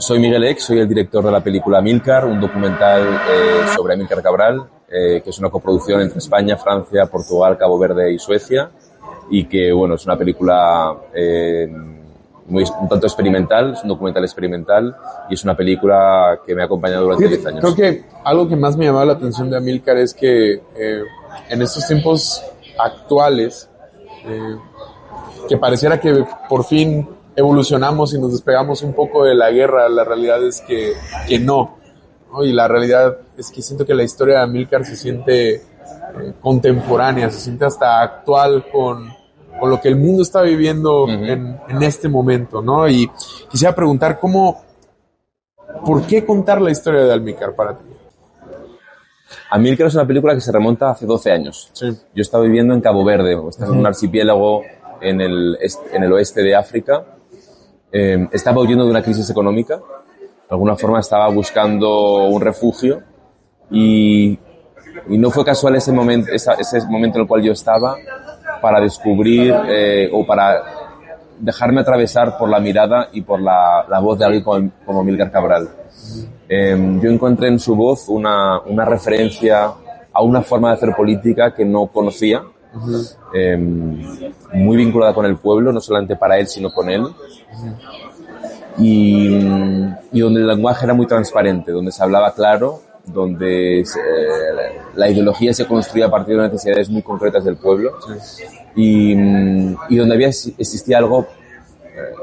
Soy Miguel Eck, soy el director de la película Amílcar, un documental sobre Amílcar Cabral, que es una coproducción entre España, Francia, Portugal, Cabo Verde y Suecia, y que, bueno, es una película un tanto experimental, es un documental experimental, y es una película que me ha acompañado durante 10 años. Creo que algo que más me llamaba la atención de Amílcar es que en estos tiempos actuales, que pareciera que por fin evolucionamos y nos despegamos un poco de la guerra, la realidad es que no, ¿no? Y la realidad es que siento que la historia de Amílcar se siente contemporánea, se siente hasta actual con lo que el mundo está viviendo en este momento, ¿no? Y quisiera preguntar ¿por qué contar la historia de Amílcar para ti? Amílcar es una película que se remonta hace 12 años. Sí. Yo estaba viviendo en Cabo Verde, en un archipiélago en el oeste de África. Estaba huyendo de una crisis económica. De alguna forma estaba buscando un refugio y no fue casual ese momento en el cual yo estaba para descubrir o para dejarme atravesar por la mirada y por la voz de alguien como Amílcar Cabral. Yo encontré en su voz una referencia a una forma de hacer política que no conocía, muy vinculada con el pueblo, no solamente para él, sino con él, y donde el lenguaje era muy transparente, donde se hablaba claro, donde la ideología se construía a partir de necesidades muy concretas del pueblo, y donde existía algo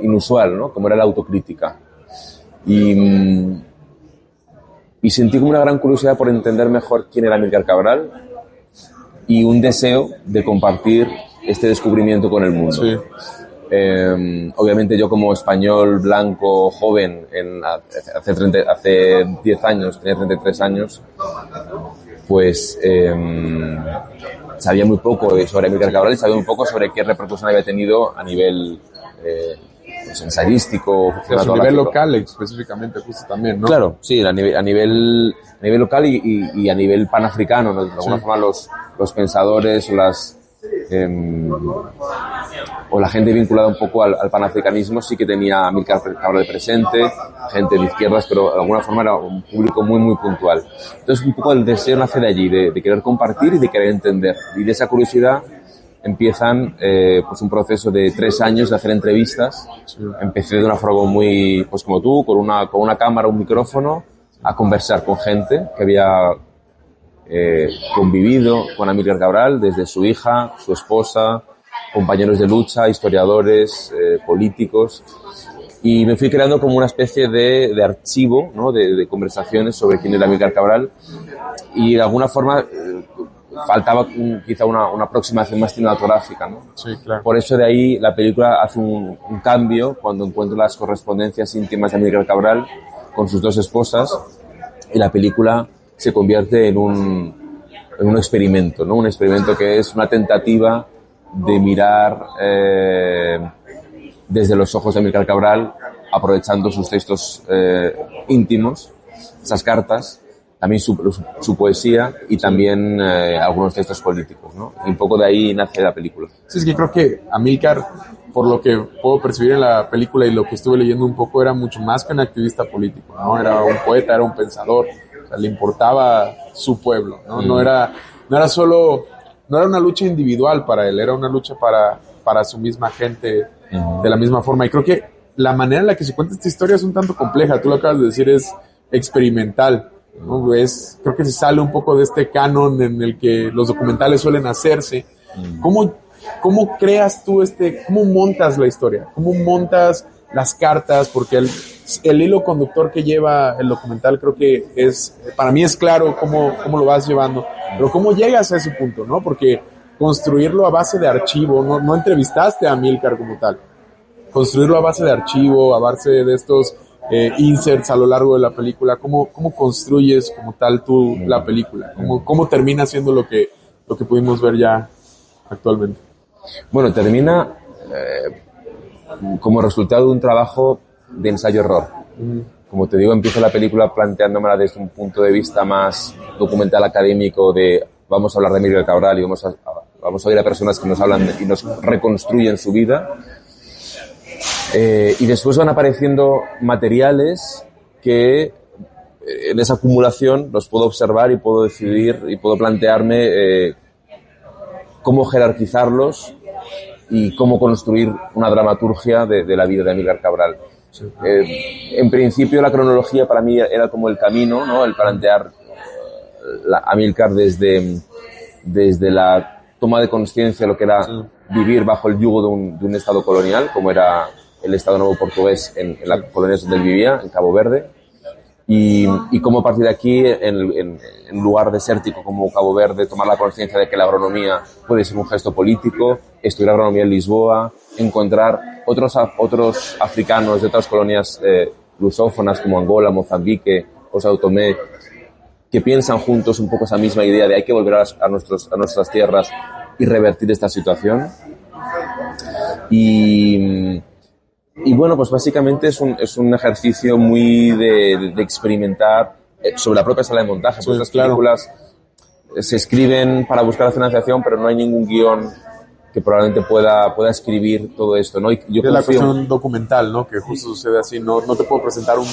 inusual, ¿no? Como era la autocrítica. Y sentí como una gran curiosidad por entender mejor quién era Amílcar Cabral y un deseo de compartir este descubrimiento con el mundo. Sí. Obviamente yo como español, blanco, joven, hace 10 años, tenía 33 años, pues sabía muy poco sobre Amílcar Cabral y sabía muy poco sobre qué repercusión había tenido a nivel pues ensayístico, a su nivel local específicamente, justo también, ¿no? Claro, sí, a nivel local y a nivel panafricano, ¿no? De alguna forma los pensadores o la gente vinculada un poco al panafricanismo sí que tenía a Amílcar Cabral presente, gente de izquierdas, pero de alguna forma era un público muy, muy puntual. Entonces un poco el deseo nace de allí, de querer compartir y de querer entender. Y de esa curiosidad empiezan pues un proceso de 3 años de hacer entrevistas. Sí. Empecé de una forma muy, pues como tú, con una cámara, un micrófono, a conversar con gente que había convivido con Amílcar Cabral, desde su hija, su esposa, compañeros de lucha, historiadores, políticos, y me fui creando como una especie de archivo, ¿no? de conversaciones sobre quién era Amílcar Cabral, y de alguna forma faltaba quizá una aproximación más cinematográfica, ¿no? Sí, claro. Por eso de ahí la película hace un cambio cuando encuentro las correspondencias íntimas de Amílcar Cabral con sus 2 esposas, y la película se convierte en un experimento, ¿no? Un experimento que es una tentativa de mirar desde los ojos de Amílcar Cabral, aprovechando sus textos íntimos, esas cartas, también su poesía y también algunos textos políticos, ¿no? Y un poco de ahí nace la película. Sí, es que creo que Amílcar, por lo que puedo percibir en la película y lo que estuve leyendo un poco, era mucho más que un activista político, ¿no? Era un poeta, era un pensador, o sea, le importaba su pueblo, ¿no? No era una lucha individual para él, era una lucha para su misma gente, de la misma forma. Y creo que la manera en la que se cuenta esta historia es un tanto compleja, tú lo acabas de decir, es experimental, ¿no? Creo que se sale un poco de este canon en el que los documentales suelen hacerse. ¿Cómo creas tú cómo montas la historia? ¿Cómo montas las cartas? Porque el hilo conductor que lleva el documental creo que para mí es claro cómo lo vas llevando, pero ¿cómo llegas a ese punto, no? Porque construirlo a base de archivo, no entrevistaste a Amílcar como tal, construirlo a base de archivo, a base de estos inserts a lo largo de la película, ¿cómo construyes como tal tú la película? ¿Cómo termina siendo lo que pudimos ver ya actualmente? Bueno, termina como resultado de un trabajo de ensayo-error. Como te digo, empiezo la película planteándomela desde un punto de vista más documental académico de vamos a hablar de Amílcar Cabral y vamos a oír a personas que nos hablan y nos reconstruyen su vida. Y después van apareciendo materiales que en esa acumulación los puedo observar y puedo decidir y puedo plantearme cómo jerarquizarlos y cómo construir una dramaturgia de la vida de Amílcar Cabral. Sí. En principio la cronología para mí era como el camino, ¿no? El plantear a Amílcar desde la toma de conciencia de lo que era vivir bajo el yugo de un estado colonial, como era el Estado Nuevo Portugués en la colonia donde él vivía, en Cabo Verde, y cómo a partir de aquí, en un lugar desértico como Cabo Verde, tomar la conciencia de que la agronomía puede ser un gesto político, estudiar agronomía en Lisboa, encontrar otros africanos de otras colonias lusófonas como Angola, Mozambique o Sao Tomé, que piensan juntos un poco esa misma idea de hay que volver a nuestras tierras y revertir esta situación. Y bueno, pues básicamente es un ejercicio muy de experimentar sobre la propia sala de montaje. Pues las películas se escriben para buscar la financiación, pero no hay ningún guión que probablemente pueda escribir todo esto, ¿no? Y yo es la cuestión documental, ¿no? Que justo sucede así. No te puedo presentar un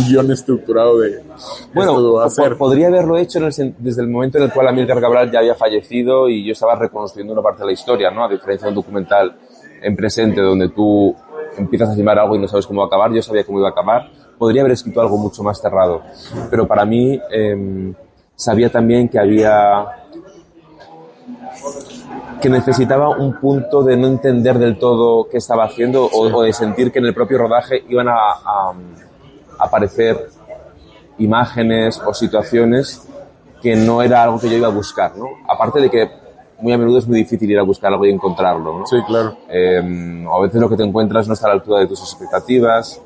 guión estructurado de bueno, podría haberlo hecho desde el momento en el cual Amílcar Cabral ya había fallecido y yo estaba reconstruyendo una parte de la historia, ¿no? A diferencia de un documental en presente donde tú empiezas a filmar algo y no sabes cómo va a acabar. Yo sabía cómo iba a acabar. Podría haber escrito algo mucho más cerrado. Pero para mí, sabía también que necesitaba un punto de no entender del todo qué estaba haciendo o de sentir que en el propio rodaje iban a aparecer imágenes o situaciones que no era algo que yo iba a buscar, ¿no? Aparte de que muy a menudo es muy difícil ir a buscar algo y encontrarlo, ¿no? Sí, claro. A veces lo que te encuentras no está a la altura de tus expectativas.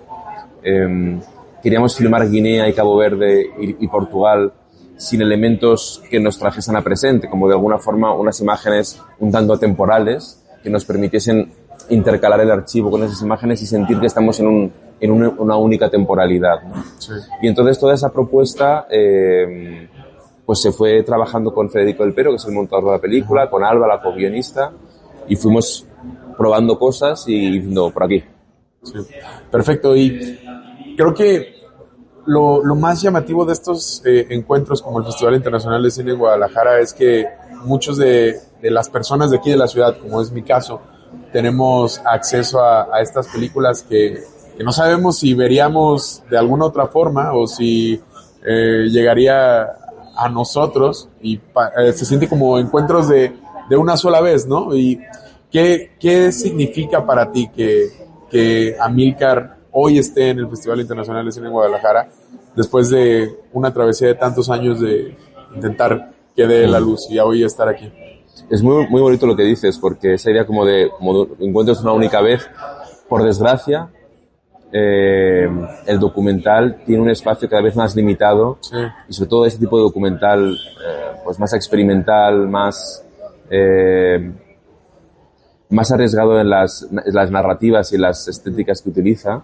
Queríamos filmar Guinea y Cabo Verde y Portugal sin elementos que nos trajesen a presente, como de alguna forma unas imágenes un tanto atemporales que nos permitiesen intercalar el archivo con esas imágenes y sentir que estamos en una única temporalidad, ¿no? Sí. Y entonces toda esa propuesta pues se fue trabajando con Federico del Pero, que es el montador de la película, con Alba, la co-guionista, y fuimos probando cosas y diciendo por aquí. Sí. Perfecto, y creo que lo más llamativo de estos encuentros como el Festival Internacional de Cine de Guadalajara es que muchos de las personas de aquí de la ciudad, como es mi caso, tenemos acceso a estas películas que no sabemos si veríamos de alguna otra forma o si llegaría a nosotros y se siente como encuentros de una sola vez, ¿no? Y ¿qué significa para ti que Amílcar hoy esté en el Festival Internacional de Cine en Guadalajara después de una travesía de tantos años de intentar que dé la luz y hoy estar aquí? Es muy, muy bonito lo que dices, porque esa idea como encuentros una única vez, por desgracia, el documental tiene un espacio cada vez más limitado. Sí. Y sobre todo este tipo de documental pues más experimental, más arriesgado en las narrativas y las estéticas que utiliza.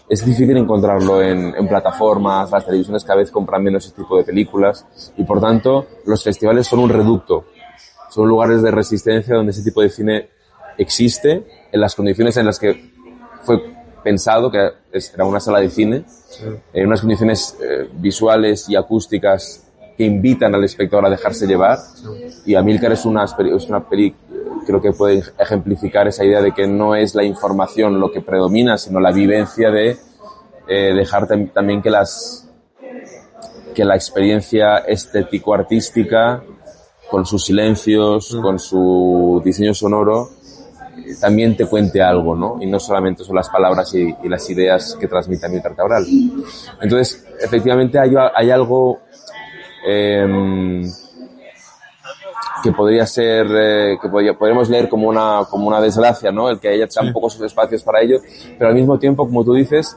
Es difícil encontrarlo en plataformas. Las televisiones cada vez compran menos este tipo de películas y por tanto los festivales son un reducto, son lugares de resistencia donde ese tipo de cine existe en las condiciones en las que fue pensado, que era una sala de cine, sí, en unas condiciones visuales y acústicas que invitan al espectador a dejarse llevar. Sí. Y Amílcar es una peli, creo que puede ejemplificar esa idea de que no es la información lo que predomina, sino la vivencia de dejar también que la experiencia estético-artística, con sus silencios, con su diseño sonoro, también te cuente algo, ¿no? Y no solamente son las palabras y las ideas que transmite Amílcar Cabral. Entonces, efectivamente hay algo que podría ser, podríamos leer como una desgracia, ¿no? El que haya tan pocos espacios para ello, pero al mismo tiempo, como tú dices,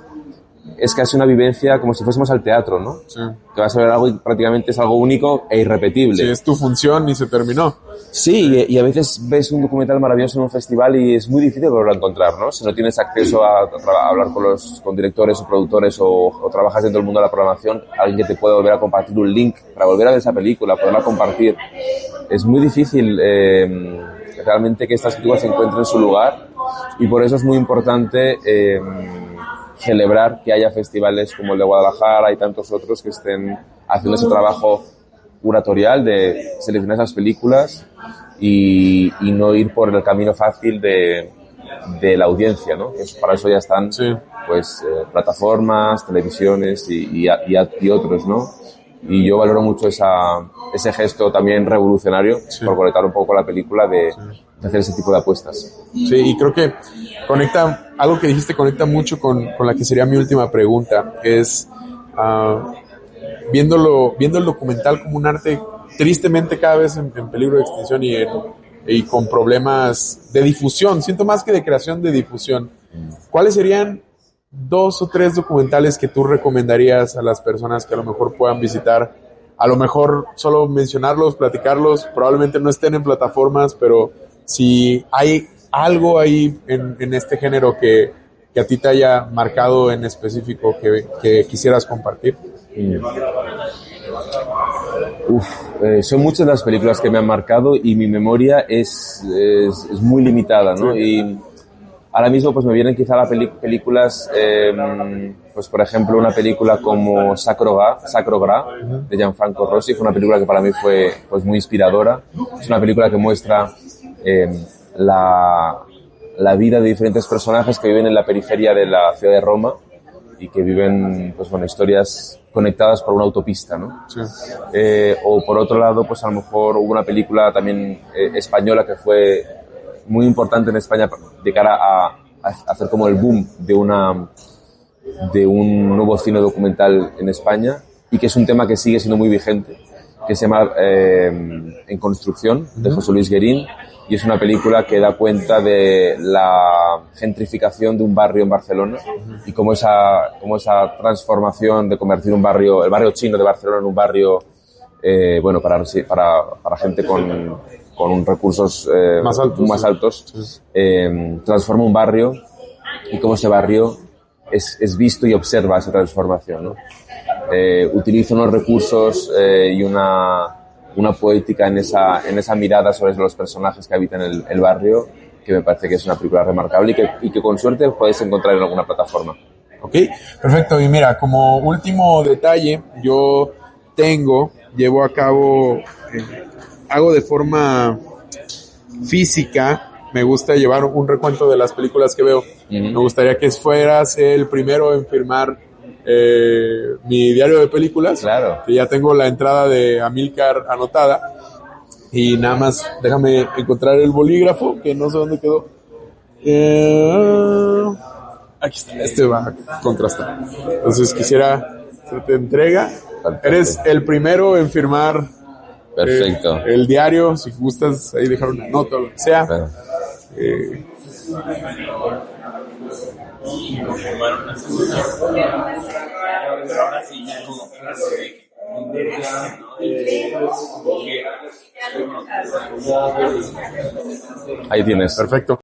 es casi una vivencia como si fuésemos al teatro, ¿no? Sí. Que vas a ver algo y prácticamente es algo único e irrepetible. Sí, es tu función y se terminó. Sí, y a veces ves un documental maravilloso en un festival y es muy difícil volverlo a encontrar, ¿no? Si no tienes acceso a hablar con directores o productores o trabajas dentro del mundo de la programación, alguien que te pueda volver a compartir un link para volver a ver esa película, poderla compartir. Es muy difícil realmente que estas películas se encuentren su lugar y por eso es muy importante celebrar que haya festivales como el de Guadalajara y tantos otros que estén haciendo ese trabajo curatorial de seleccionar esas películas y no ir por el camino fácil de la audiencia, ¿no? Para eso ya están pues plataformas, televisiones y otros, ¿no? Y yo valoro mucho ese gesto también revolucionario por conectar un poco con la película de hacer ese tipo de apuestas. Sí, y creo que algo que dijiste conecta mucho con la que sería mi última pregunta, es viendo el documental como un arte tristemente cada vez en peligro de extinción y con problemas de difusión, siento más que de creación, de difusión. ¿Cuáles serían 2 o 3 documentales que tú recomendarías a las personas que a lo mejor puedan visitar? A lo mejor solo mencionarlos, platicarlos, probablemente no estén en plataformas, pero si hay algo ahí en este género que a ti te haya marcado en específico que quisieras compartir. Son muchas las películas que me han marcado y mi memoria es muy limitada, ¿no? Y ahora mismo pues me vienen quizá las películas, pues por ejemplo una película como Sacro Gra de Gianfranco Rosi, fue una película que para mí fue pues muy inspiradora. Es una película que muestra la vida de diferentes personajes que viven en la periferia de la ciudad de Roma y que viven pues bueno, historias conectadas por una autopista, ¿no? Sí. O por otro lado, pues a lo mejor hubo una película también española que fue muy importante en España de cara a hacer como el boom de un nuevo cine documental en España y que es un tema que sigue siendo muy vigente, que se llama En construcción, de José Luis Guerín, y es una película que da cuenta de la gentrificación de un barrio en Barcelona y cómo esa transformación de convertir el barrio chino de Barcelona en un barrio bueno, para gente con recursos más altos, transforma un barrio y cómo ese barrio es visto y observa esa transformación, ¿no? Utiliza unos recursos y una poética en esa mirada sobre los personajes que habitan el barrio, que me parece que es una película remarcable y que con suerte podéis encontrar en alguna plataforma. Ok, perfecto. Y mira, como último detalle, llevo a cabo, hago de forma física, me gusta llevar un recuento de las películas que veo. Me gustaría que fueras el primero en firmar mi diario de películas. Claro. Que ya tengo la entrada de Amílcar anotada. Y nada más, déjame encontrar el bolígrafo, que no sé dónde quedó. Aquí está, este va a contrastar. Entonces quisiera hacerte entrega. Perfecto. Eres el primero en firmar. Perfecto. El diario, si gustas ahí dejar una nota o lo que sea. Claro. Ahí tienes. Perfecto.